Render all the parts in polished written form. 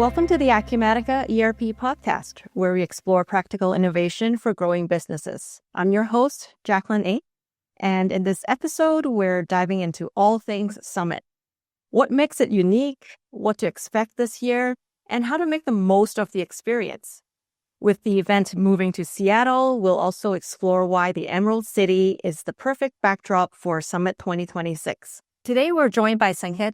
Welcome to the Acumatica ERP podcast, where we explore practical innovation for growing businesses. I'm your host, Jaclyn, and in this episode, we're diving into all things Summit. What makes it unique, what to expect this year, and how to make the most of the experience. With the event moving to Seattle, we'll also explore why the Emerald City is the perfect backdrop for Summit 2026. Today, we're joined by Sanket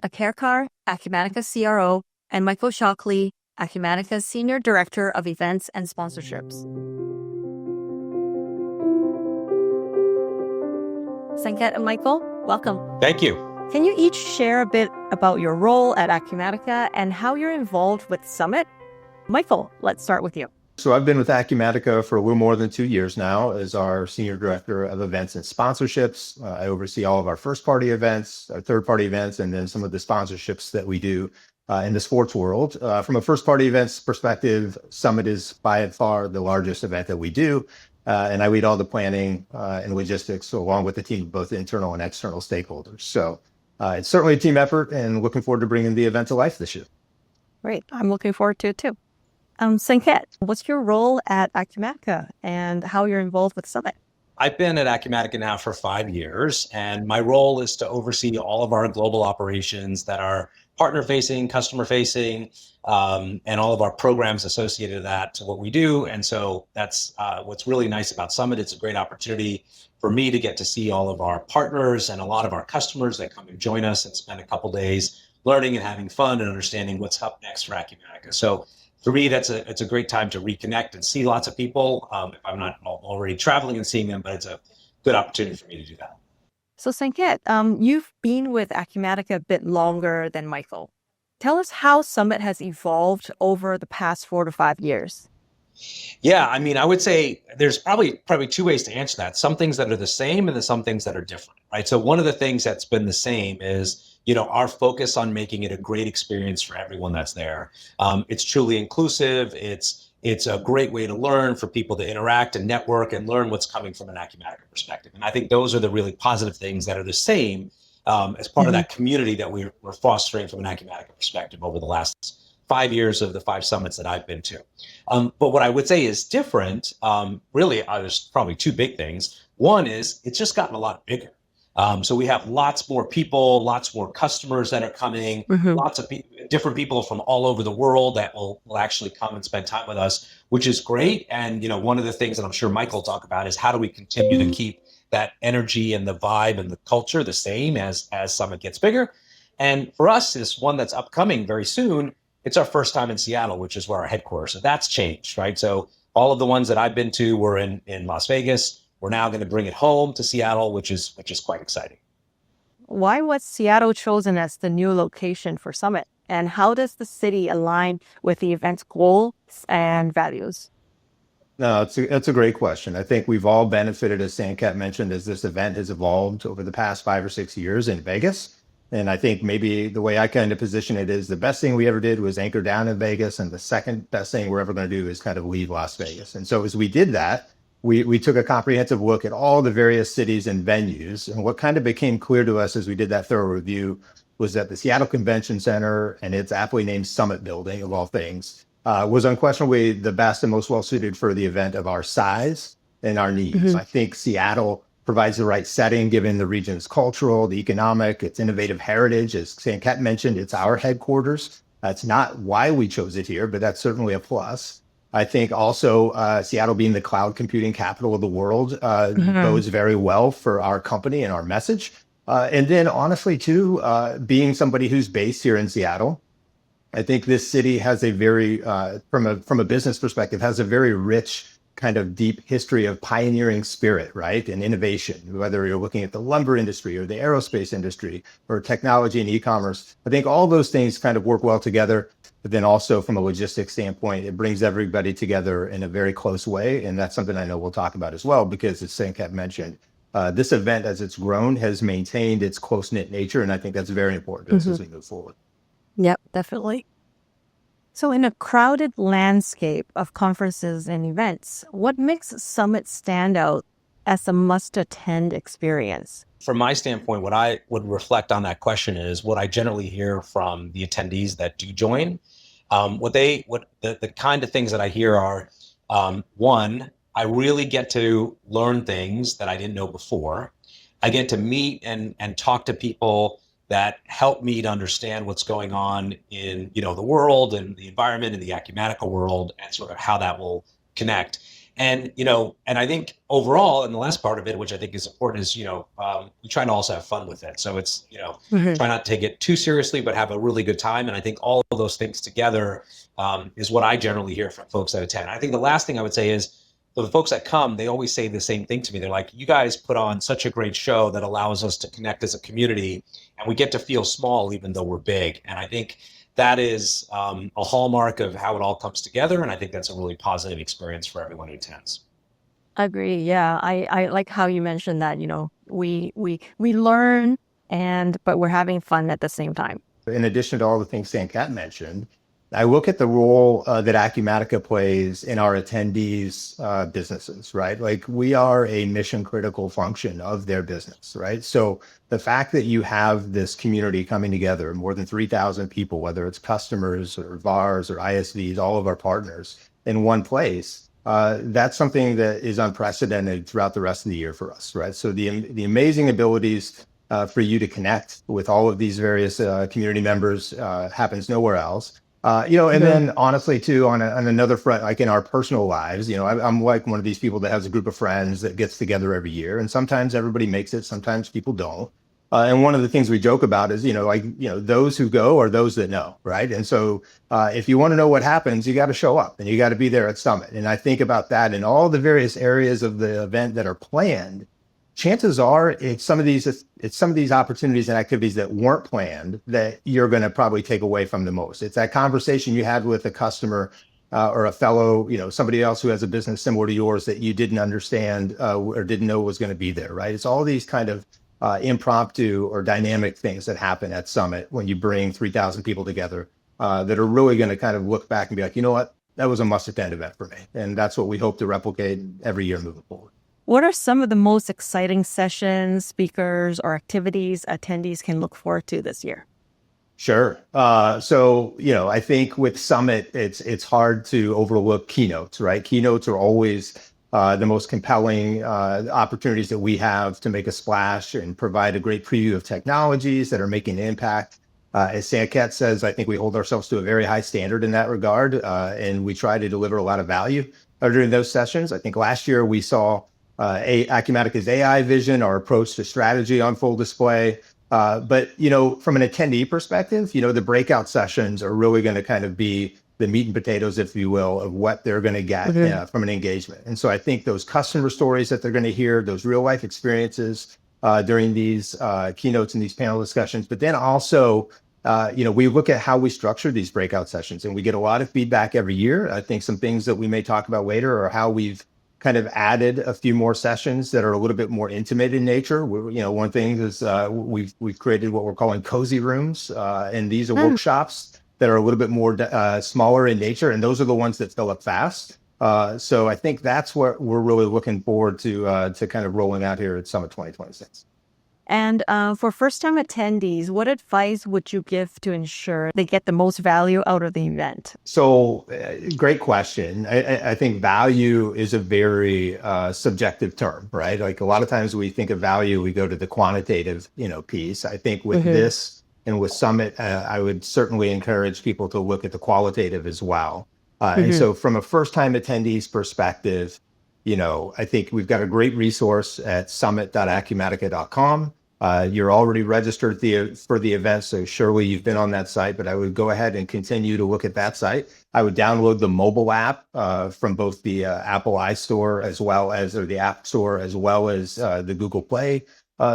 Acumatica CRO, and Michael of Acumatica Senior Director of Events and Sponsorships. Sanket and Michael, welcome. Thank you. Can you each share a bit about your role at Acumatica and how you're involved with Summit? Michael, let's start with you. So I've been with Acumatica for a little more than 2 years now as our Senior Director of Events and Sponsorships. I oversee all of our first-party events, our third-party events, and then some of the sponsorships that we do in the sports world. From a first-party events perspective, Summit is by far the largest event that we do, and I lead all the planning and logistics along with the team of both internal and external stakeholders. So it's certainly a team effort, and looking forward to bringing the event to life this year. Great. I'm looking forward to it too. Sanket, what's your role at Acumatica and how you're involved with Summit? I've been at Acumatica now for 5 years, and my role is to oversee all of our global operations that are partner-facing, customer-facing, and all of our programs associated to that, to what we do. And so that's what's really nice about Summit. It's a great opportunity for me to get to see all of our partners and a lot of our customers that come and join us and spend a couple days learning and having fun and understanding what's up next for Acumatica. So for me, it's a great time to reconnect and see lots of people. If I'm not already traveling and seeing them, but it's a good opportunity for me to do that. So Sanket, you've been with Acumatica a bit longer than Michael. Tell us how Summit has evolved over the past 4 to 5 years. Yeah, I mean, I would say there's probably 2 ways to answer that. Some things that are the same and then some things that are different, right? So one of the things that's been the same is, our focus on making it a great experience for everyone that's there. It's truly inclusive. It's a great way to learn, for people to interact and network and learn what's coming from an Acumatica perspective. And I think those are the really positive things that are the same as part of that community that we're fostering from an Acumatica perspective over the last 5 years of the 5 summits that I've been to. But what I would say is different, really, there's probably 2 big things. One is it's just gotten a lot bigger. So we have lots more people, lots more customers that are coming, lots of different people from all over the world that will actually come and spend time with us, which is great. And, one of the things that I'm sure Michael will talk about is how do we continue to keep that energy and the vibe and the culture the same as Summit gets bigger. And for us, this one that's upcoming very soon, it's our first time in Seattle, which is where our headquarters. So that's changed, right? So all of the ones that I've been to were in Las Vegas. We're now going to bring it home to Seattle, which is quite exciting. Why was Seattle chosen as the new location for Summit? And how does the city align with the event's goals and values? No, it's a great question. I think we've all benefited, as Sanket mentioned, as this event has evolved over the past 5 or 6 years in Vegas. And I think maybe the way I kind of position it is the best thing we ever did was anchor down in Vegas. And the second best thing we're ever going to do is kind of leave Las Vegas. And so as we did that, we took a comprehensive look at all the various cities and venues. And what kind of became clear to us as we did that thorough review was that the Seattle Convention Center and its aptly named Summit Building, of all things, was unquestionably the best and most well-suited for the event of our size and our needs. I think Seattle provides the right setting, given the region's cultural, the economic, its innovative heritage. As Sanket mentioned, it's our headquarters. That's not why we chose it here, but that's certainly a plus. I think also Seattle being the cloud computing capital of the world bodes very well for our company and our message. And then honestly, too, being somebody who's based here in Seattle, I think this city has a very, from a business perspective, has a very rich kind of deep history of pioneering spirit, right? And innovation, whether you're looking at the lumber industry or the aerospace industry or technology and e-commerce. I think all those things kind of work well together. But then also from a logistics standpoint, it brings everybody together in a very close way. And that's something I know we'll talk about as well, because as Sanket mentioned, this event, as it's grown, has maintained its close-knit nature. And I think that's very important as we move forward. Yep, definitely. So in a crowded landscape of conferences and events, what makes Summit stand out as a must-attend experience? From my standpoint, what I would reflect on that question is what I generally hear from the attendees that do join What the kind of things that I hear are, one, I really get to learn things that I didn't know before. I get to meet and talk to people that help me to understand what's going on in, the world and the environment and the Acumatica world, and sort of how that will connect. And, and I think overall, and the last part of it, which I think is important, is, we try to also have fun with it. So it's, Mhm. try not to take it too seriously, but have a really good time. And I think all of those things together is what I generally hear from folks that attend. I think the last thing I would say is, for the folks that come, they always say the same thing to me. They're like, you guys put on such a great show that allows us to connect as a community, and we get to feel small even though we're big. And I think that is a hallmark of how it all comes together. And I think that's a really positive experience for everyone who attends. Agree. Yeah. I like how you mentioned that, we learn but we're having fun at the same time. In addition to all the things Sanket mentioned, I look at the role that Acumatica plays in our attendees' businesses, right? Like we are a mission critical function of their business, right? So the fact that you have this community coming together, more than 3,000 people, whether it's customers or VARs or ISVs, all of our partners in one place, that's something that is unprecedented throughout the rest of the year for us, right? So the amazing abilities for you to connect with all of these various community members happens nowhere else. And then honestly too, on another front, like in our personal lives, I'm like one of these people that has a group of friends that gets together every year, and sometimes everybody makes it, sometimes people don't. And one of the things we joke about is, those who go are those that know, right? And so if you want to know what happens, you got to show up and you got to be there at Summit. And I think about that in all the various areas of the event that are planned. Chances are it's some of these opportunities and activities that weren't planned that you're going to probably take away from the most. It's that conversation you had with a customer or a fellow, somebody else who has a business similar to yours that you didn't understand or didn't know was going to be there, right? It's all these kind of impromptu or dynamic things that happen at Summit when you bring 3,000 people together that are really going to kind of look back and be like, you know what, that was a must-attend event for me. And that's what we hope to replicate every year moving forward. What are some of the most exciting sessions, speakers, or activities attendees can look forward to this year? Sure. So, I think with Summit, it's hard to overlook keynotes, right? Keynotes are always the most compelling opportunities that we have to make a splash and provide a great preview of technologies that are making an impact. As Sanket says, I think we hold ourselves to a very high standard in that regard, and we try to deliver a lot of value during those sessions. I think last year we saw Acumatica's AI vision, our approach to strategy on full display. But from an attendee perspective, the breakout sessions are really going to kind of be the meat and potatoes, if you will, of what they're going to get from an engagement. And so I think those customer stories that they're going to hear, those real life experiences during these keynotes and these panel discussions, but then also, we look at how we structure these breakout sessions, and we get a lot of feedback every year. I think some things that we may talk about later are how we've kind of added a few more sessions that are a little bit more intimate in nature. One thing is we've created what we're calling cozy rooms, and these are workshops that are a little bit more smaller in nature, and those are the ones that fill up fast. So I think that's what we're really looking forward to kind of rolling out here at Summit 2026. And for first-time attendees, what advice would you give to ensure they get the most value out of the event? So great question. I think value is a very subjective term, right? Like a lot of times we think of value, we go to the quantitative, piece. I think with this and with Summit, I would certainly encourage people to look at the qualitative as well. And so from a first-time attendees perspective, I think we've got a great resource at summit.acumatica.com. You're already registered for the event, so surely you've been on that site, but I would go ahead and continue to look at that site. I would download the mobile app from both the Apple iStore or the App Store, as well as the Google Play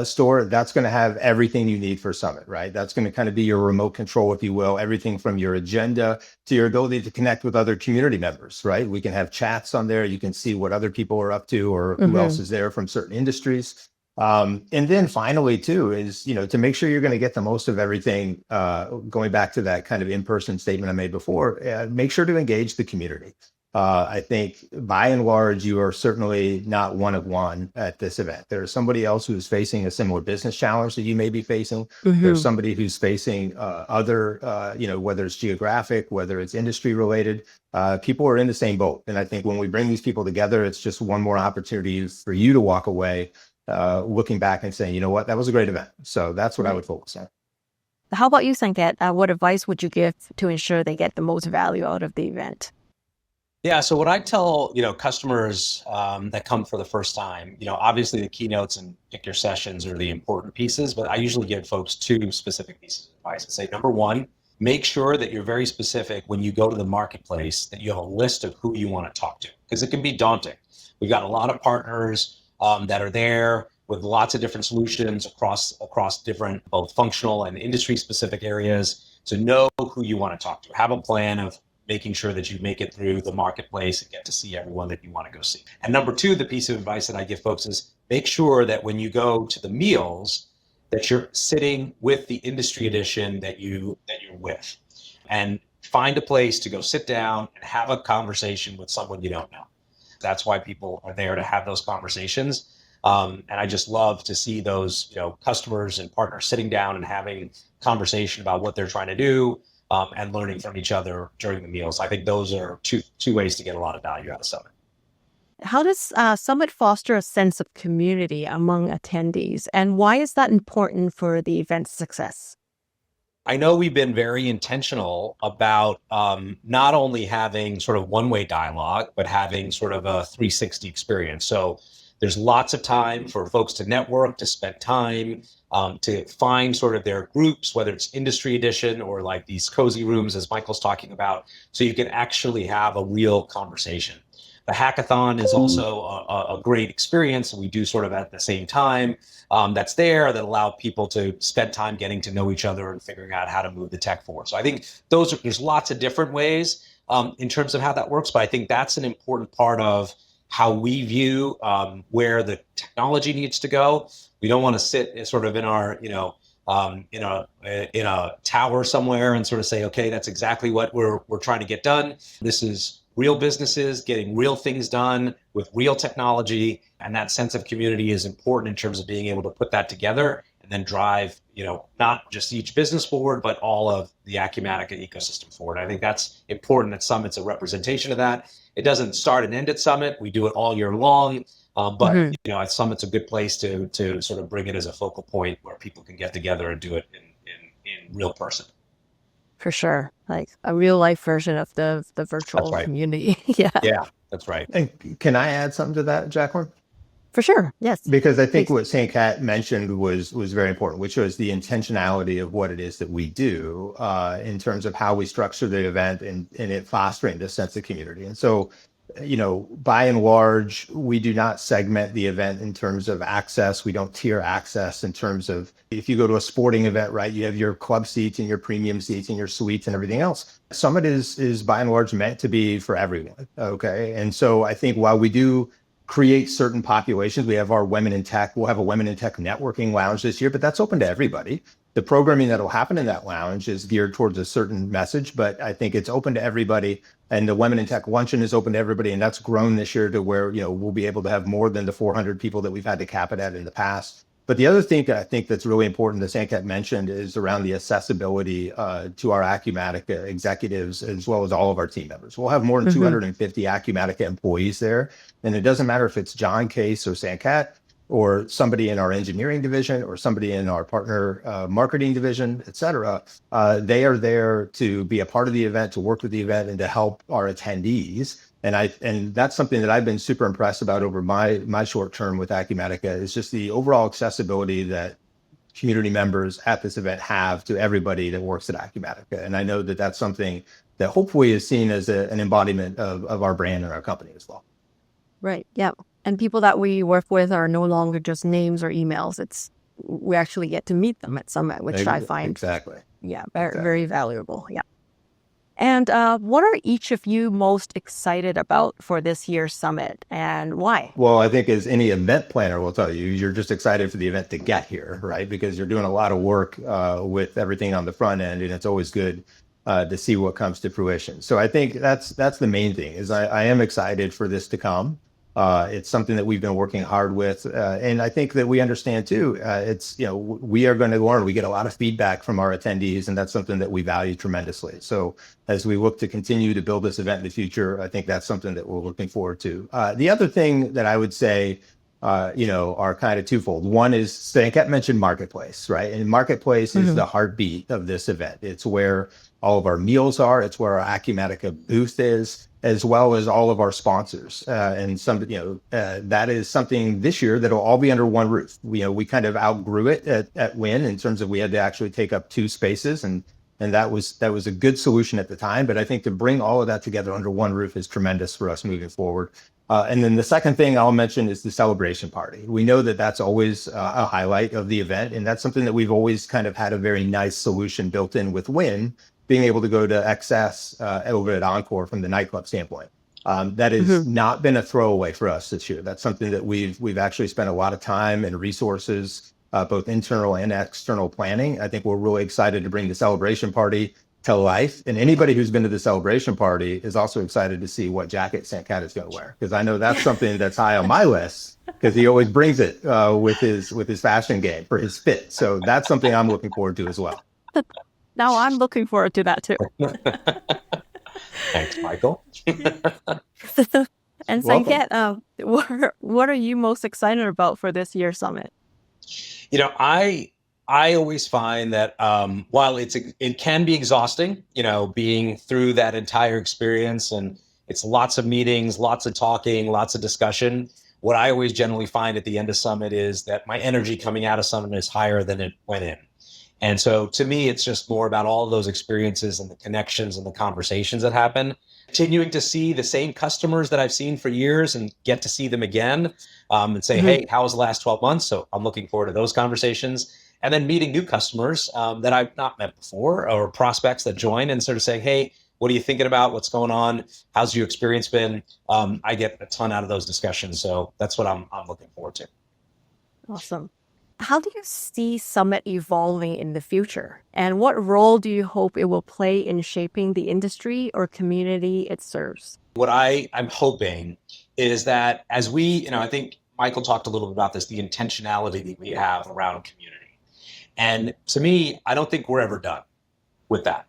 store. That's going to have everything you need for Summit, right? That's going to kind of be your remote control, if you will, everything from your agenda to your ability to connect with other community members, right? We can have chats on there. You can see what other people are up to or who else is there from certain industries. And then finally too is, to make sure you're going to get the most of everything, going back to that kind of in-person statement I made before, make sure to engage the community. I think by and large, you are certainly not one of one at this event. There's somebody else who's facing a similar business challenge that you may be facing. There's somebody who's facing other, whether it's geographic, whether it's industry related. People are in the same boat. And I think when we bring these people together, it's just one more opportunity for you to walk away looking back and saying, you know what, that was a great event. So that's what I would focus on. How about you, Sanket? What advice would you give to ensure they get the most value out of the event? Yeah, so what I tell, customers that come for the first time, obviously the keynotes and pick your sessions are the important pieces, but I usually give folks two specific pieces of advice. I say, number one, make sure that you're very specific when you go to the marketplace, that you have a list of who you want to talk to, because it can be daunting. We've got a lot of partners that are there with lots of different solutions across different both functional and industry specific areas. So know who you want to talk to. Have a plan of making sure that you make it through the marketplace and get to see everyone that you want to go see. And number two, the piece of advice that I give folks is make sure that when you go to the meals, that you're sitting with the industry edition that you're with, and find a place to go sit down and have a conversation with someone you don't know. That's why people are there, to have those conversations. And I just love to see those, customers and partners sitting down and having conversation about what they're trying to do, and learning from each other during the meals. I think those are two ways to get a lot of value out of Summit. How does Summit foster a sense of community among attendees, and why is that important for the event's success? I know we've been very intentional about not only having sort of one-way dialogue, but having sort of a 360 experience. So there's lots of time for folks to network, to spend time, to find sort of their groups, whether it's industry edition or like these cozy rooms, as Michael's talking about, so you can actually have a real conversation. The hackathon is also a great experience. We do sort of at the same time that's there, that allow people to spend time getting to know each other and figuring out how to move the tech forward. So I think there's lots of different ways in terms of how that works, but I think that's an important part of how we view where the technology needs to go. We don't want to sit sort of in our, in a tower somewhere and sort of say, okay, that's exactly what we're trying to get done. This is real businesses getting real things done with real technology, and that sense of community is important in terms of being able to put that together and then drive, not just each business forward, but all of the Acumatica ecosystem forward. I think that's important, that Summit's a representation of that. It doesn't start and end at Summit. We do it all year long. But Summit's a good place to sort of bring it as a focal point where people can get together and do it in real person. For sure. Like a real life version of the virtual community. Yeah, that's right. And can I add something to that, Jaclyn? For sure. Yes. Because I think what Sanket mentioned was very important, which was the intentionality of what it is that we do in terms of how we structure the event and it fostering this sense of community. And so, by and large, we do not segment the event in terms of access. We don't tier access in terms of, if you go to a sporting event, right, you have your club seats and your premium seats and your suites and everything else. Summit is by and large meant to be for everyone. Okay. And so I think while we do create certain populations, we have our Women in Tech, we'll have a Women in Tech networking lounge this year, but that's open to everybody. The programming that'll happen in that lounge is geared towards a certain message, but I think it's open to everybody. And the Women in Tech luncheon is open to everybody. And that's grown this year to where, we'll be able to have more than the 400 people that we've had to cap it at in the past. But the other thing that I think that's really important that Sanket mentioned is around the accessibility to our Acumatica executives, as well as all of our team members. We'll have more than 250 Acumatica employees there. And it doesn't matter if it's John Case or Sanket, or somebody in our engineering division, or somebody in our partner marketing division, et cetera. They are there to be a part of the event, to work with the event, and to help our attendees. And that's something that I've been super impressed about over my short term with Acumatica, is just the overall accessibility that community members at this event have to everybody that works at Acumatica. And I know that that's something that hopefully is seen as an embodiment of our brand and our company as well. Right. Yeah. And people that we work with are no longer just names or emails. We actually get to meet them at Summit, which I find very valuable. Yeah. And what are each of you most excited about for this year's Summit, and why? Well, I think as any event planner will tell you, you're just excited for the event to get here, right? Because you're doing a lot of work with everything on the front end, and it's always good to see what comes to fruition. So I think that's the main thing is I am excited for this to come. It's something that we've been working hard with. And I think that we understand too, it's, we are going to learn. We get a lot of feedback from our attendees, and that's something that we value tremendously. So as we look to continue to build this event in the future, I think that's something that we're looking forward to. The other thing that I would say, are kind of twofold. One is Sanket mentioned Marketplace, right? And Marketplace is the heartbeat of this event. It's where all of our meals are. It's where our Acumatica booth is, as well as all of our sponsors. And that is something this year that'll all be under one roof. We kind of outgrew it at Win in terms of we had to actually take up 2 spaces, and that was a good solution at the time. But I think to bring all of that together under one roof is tremendous for us moving forward. And then the second thing I'll mention is the celebration party. We know that that's always a highlight of the event, and that's something that we've always kind of had a very nice solution built in with Win, being able to go to XS over at Encore from the nightclub standpoint. That has not been a throwaway for us this year. That's something that we've actually spent a lot of time and resources, both internal and external planning. I think we're really excited to bring the celebration party to life. And anybody who's been to the celebration party is also excited to see what jacket Sanket is going to wear, because I know that's something that's high on my list, because he always brings it with his fashion game for his fit. So that's something I'm looking forward to as well. Now I'm looking forward to that too. Thanks, Michael. And Sanket, what are you most excited about for this year's summit? I always find that while it can be exhausting, being through that entire experience, and it's lots of meetings, lots of talking, lots of discussion. What I always generally find at the end of Summit is that my energy coming out of Summit is higher than it went in. And so to me, it's just more about all of those experiences and the connections and the conversations that happen. Continuing to see the same customers that I've seen for years and get to see them again and say, hey, how was the last 12 months? So I'm looking forward to those conversations. And then meeting new customers that I've not met before, or prospects that join and sort of saying, hey, what are you thinking about? What's going on? How's your experience been? I get a ton out of those discussions. So that's what I'm looking forward to. Awesome. How do you see Summit evolving in the future? And what role do you hope it will play in shaping the industry or community it serves? What I'm hoping is that as I think Michael talked a little bit about this, the intentionality that we have around community. And to me, I don't think we're ever done with that.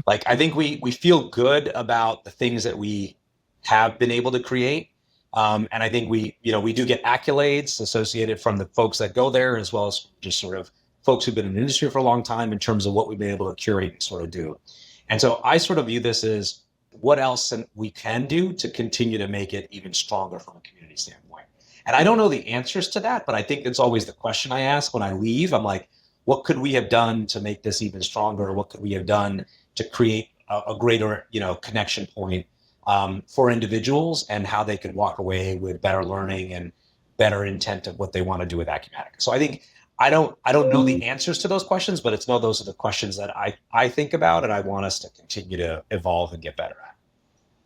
Like, I think we feel good about the things that we have been able to create. And I think we do get accolades associated from the folks that go there, as well as just sort of folks who've been in the industry for a long time in terms of what we've been able to curate and sort of do. And so I sort of view this as what else we can do to continue to make it even stronger from a community standpoint. And I don't know the answers to that, but I think it's always the question I ask when I leave. I'm like, what could we have done to make this even stronger? What could we have done to create a greater, connection point for individuals, and how they could walk away with better learning and better intent of what they want to do with Acumatica. So I think I don't know the answers to those questions, but those are the questions that I think about, and I want us to continue to evolve and get better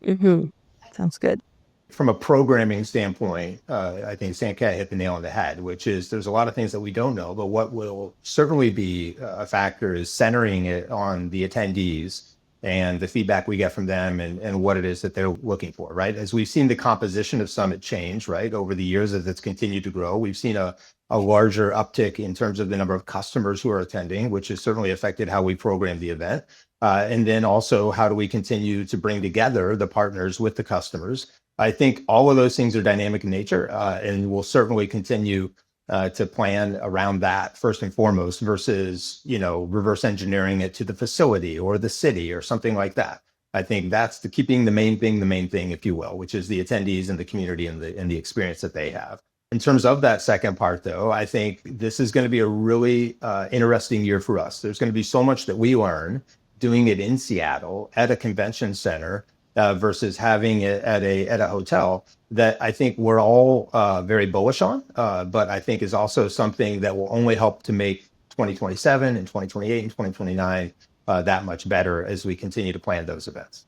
at. Sounds good. From a programming standpoint, I think Sanket hit the nail on the head, which is there's a lot of things that we don't know, but what will certainly be a factor is centering it on the attendees and the feedback we get from them and what it is that they're looking for, right? As we've seen the composition of Summit change, right, over the years as it's continued to grow, we've seen a larger uptick in terms of the number of customers who are attending, which has certainly affected how we program the event. And then also, how do we continue to bring together the partners with the customers? I think all of those things are dynamic in nature, and we'll certainly continue to plan around that first and foremost, versus, reverse engineering it to the facility or the city or something like that. I think that's keeping the main thing, if you will, which is the attendees and the community and the experience that they have. In terms of that second part, though, I think this is going to be a really interesting year for us. There's going to be so much that we learn doing it in Seattle at a convention center versus having it at a hotel, that I think we're all very bullish on, but I think is also something that will only help to make 2027 and 2028 and 2029 that much better as we continue to plan those events.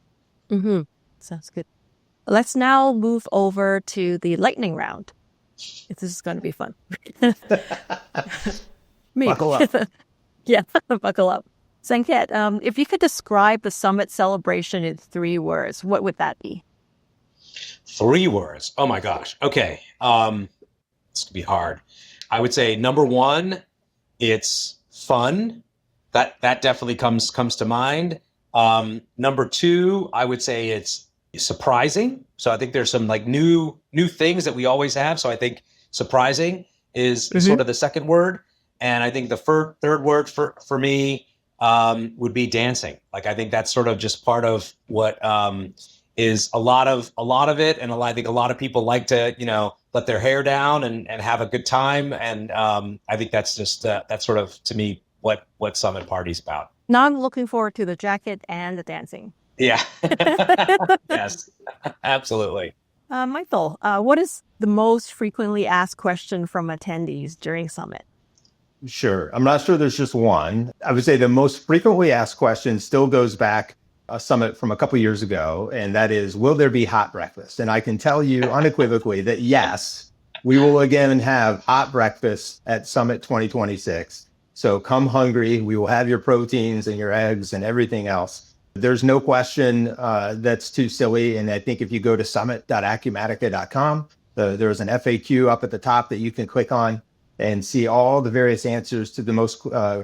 Sounds good. Let's now move over to the lightning round. This is going to be fun. Buckle up. Yeah, buckle up. Sanket, if you could describe the summit celebration in 3 words, what would that be? 3 words. Oh my gosh. Okay. This could be hard. I would say number one, it's fun. That definitely comes to mind. Number two, I would say it's surprising. So I think there's some like new things that we always have. So I think surprising is sort of the second word. And I think the third word for me would be dancing. Like I think that's sort of just part of what is a lot of it, and I think a lot of people like to let their hair down and have a good time, and I think that's just that's sort of to me what Summit Party's about. Now I'm looking forward to the jacket and the dancing. Yeah. Yes, absolutely. Michael, what is the most frequently asked question from attendees during Summit? Sure. I'm not sure there's just one. I would say the most frequently asked question still goes back a summit from a couple of years ago, and that is, will there be hot breakfast? And I can tell you unequivocally that yes, we will again have hot breakfast at Summit 2026. So come hungry. We will have your proteins and your eggs and everything else. There's no question that's too silly. And I think if you go to summit.acumatica.com, there's an FAQ up at the top that you can click on and see all the various answers to the most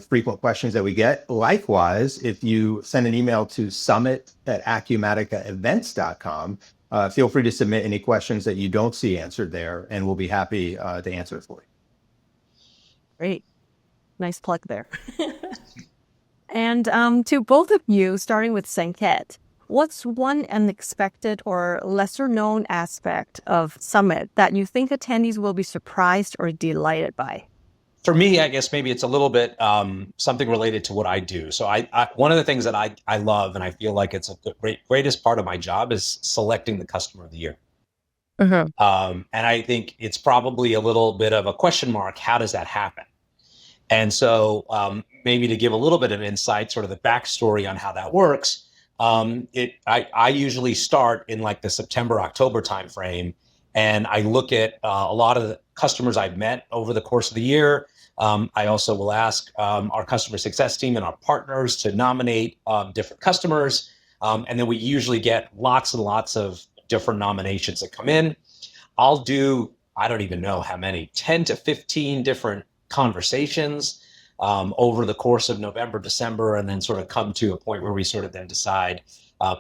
frequent questions that we get. Likewise, if you send an email to summit@acumaticaevents.com, feel free to submit any questions that you don't see answered there, and we'll be happy to answer it for you. Great. Nice plug there. And to both of you, starting with Sanket, what's one unexpected or lesser known aspect of Summit that you think attendees will be surprised or delighted by? For me, I guess maybe it's a little bit something related to what I do. So I one of the things that I love, and I feel like it's a greatest part of my job, is selecting the customer of the year. And I think it's probably a little bit of a question mark. How does that happen? And so maybe to give a little bit of insight, sort of the backstory on how that works, I usually start in like the September, October timeframe, and I look at a lot of the customers I've met over the course of the year. I also will ask our customer success team and our partners to nominate different customers. And then we usually get lots and lots of different nominations that come in. I'll do, I don't even know how many, 10 to 15 different conversations over the course of November, December, and then sort of come to a point where we sort of then decide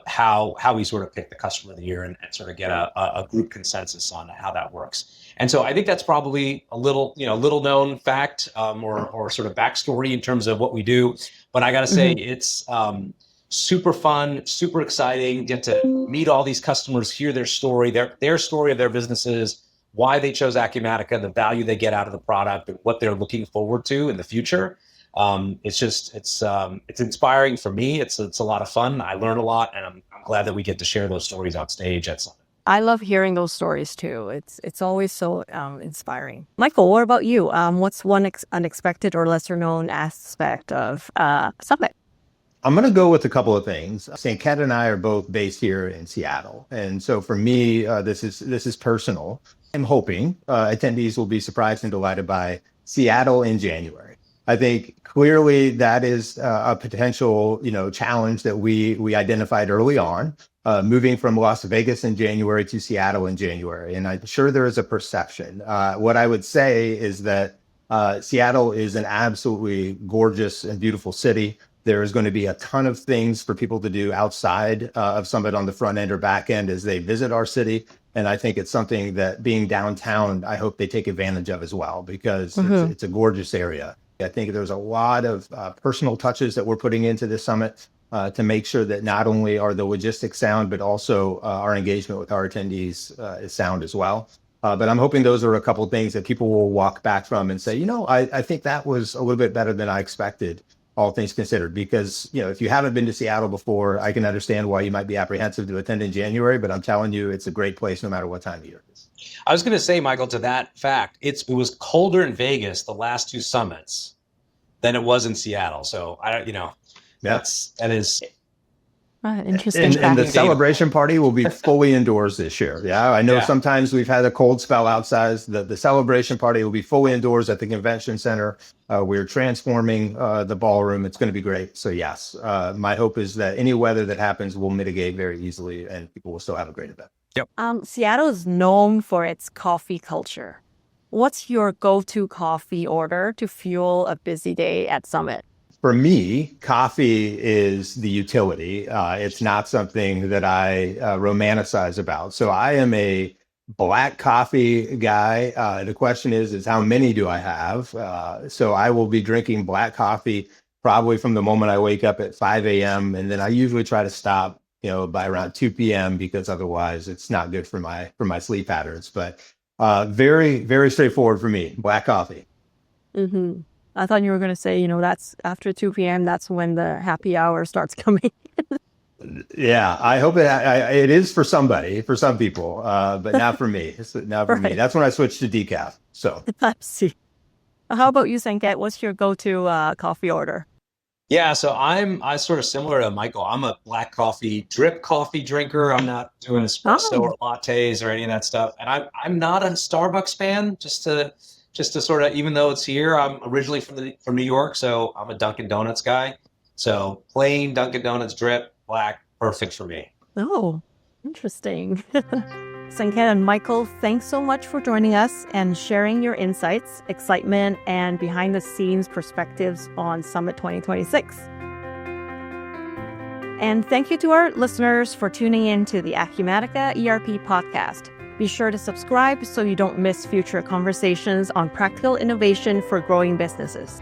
how we sort of pick the customer of the year and sort of get a group consensus on how that works. And so I think that's probably a little known fact or sort of backstory in terms of what we do. But I got to say, it's super fun, super exciting, get to meet all these customers, hear their story, their story of their businesses, why they chose Acumatica, the value they get out of the product, and what they're looking forward to in the future. It's inspiring for me. It's a lot of fun. I learn a lot, and I'm glad that we get to share those stories on stage at Summit. I love hearing those stories too. It's always so inspiring. Michael, what about you? What's one unexpected or lesser known aspect of Summit? I'm going to go with a couple of things. Sanket and I are both based here in Seattle. And so for me, this is personal. I'm hoping attendees will be surprised and delighted by Seattle in January. I think clearly that is a potential, challenge that we identified early on, moving from Las Vegas in January to Seattle in January. And I'm sure there is a perception. What I would say is that Seattle is an absolutely gorgeous and beautiful city. There is going to be a ton of things for people to do outside of Summit on the front end or back end as they visit our city. And I think it's something that, being downtown, I hope they take advantage of as well, because it's a gorgeous area. I think there's a lot of personal touches that we're putting into this summit to make sure that not only are the logistics sound, but also our engagement with our attendees is sound as well. But I'm hoping those are a couple of things that people will walk back from and say, I think that was a little bit better than I expected, all things considered. Because, if you haven't been to Seattle before, I can understand why you might be apprehensive to attend in January, but I'm telling you, it's a great place no matter what time of year it is. I was going to say, Michael, to that fact, it was colder in Vegas the last two summits than it was in Seattle. So that is. Interesting. And the celebration party will be fully indoors this year. Yeah, I know sometimes we've had a cold spell outside. The celebration party will be fully indoors at the convention center. We're transforming the ballroom. It's going to be great. So yes, my hope is that any weather that happens will mitigate very easily and people will still have a great event. Yep. Seattle is known for its coffee culture. What's your go-to coffee order to fuel a busy day at Summit? For me, coffee is the utility. It's not something that I romanticize about. So I am a black coffee guy. The question is how many do I have? So I will be drinking black coffee probably from the moment I wake up at 5 a.m. And then I usually try to stop, by around 2 p.m. because otherwise it's not good for my sleep patterns. But very, very straightforward for me, black coffee. Mm-hmm. I thought you were going to say, that's after 2 p.m. That's when the happy hour starts coming. Yeah, I hope it is for somebody, for some people, but not for me. It's not for me. That's when I switched to decaf. So I see. How about you, Sanket? What's your go-to coffee order? Yeah, so I'm sort of similar to Michael. I'm a black drip coffee drinker. I'm not doing espresso or lattes or any of that stuff. And I'm not a Starbucks fan, just to sort of, even though it's here, I'm originally from New York, so I'm a Dunkin' Donuts guy. So plain Dunkin' Donuts drip, black, perfect for me. Oh, interesting. Sanket and Michael, thanks so much for joining us and sharing your insights, excitement, and behind-the-scenes perspectives on Summit 2026. And thank you to our listeners for tuning in to the Acumatica ERP podcast. Be sure to subscribe so you don't miss future conversations on practical innovation for growing businesses.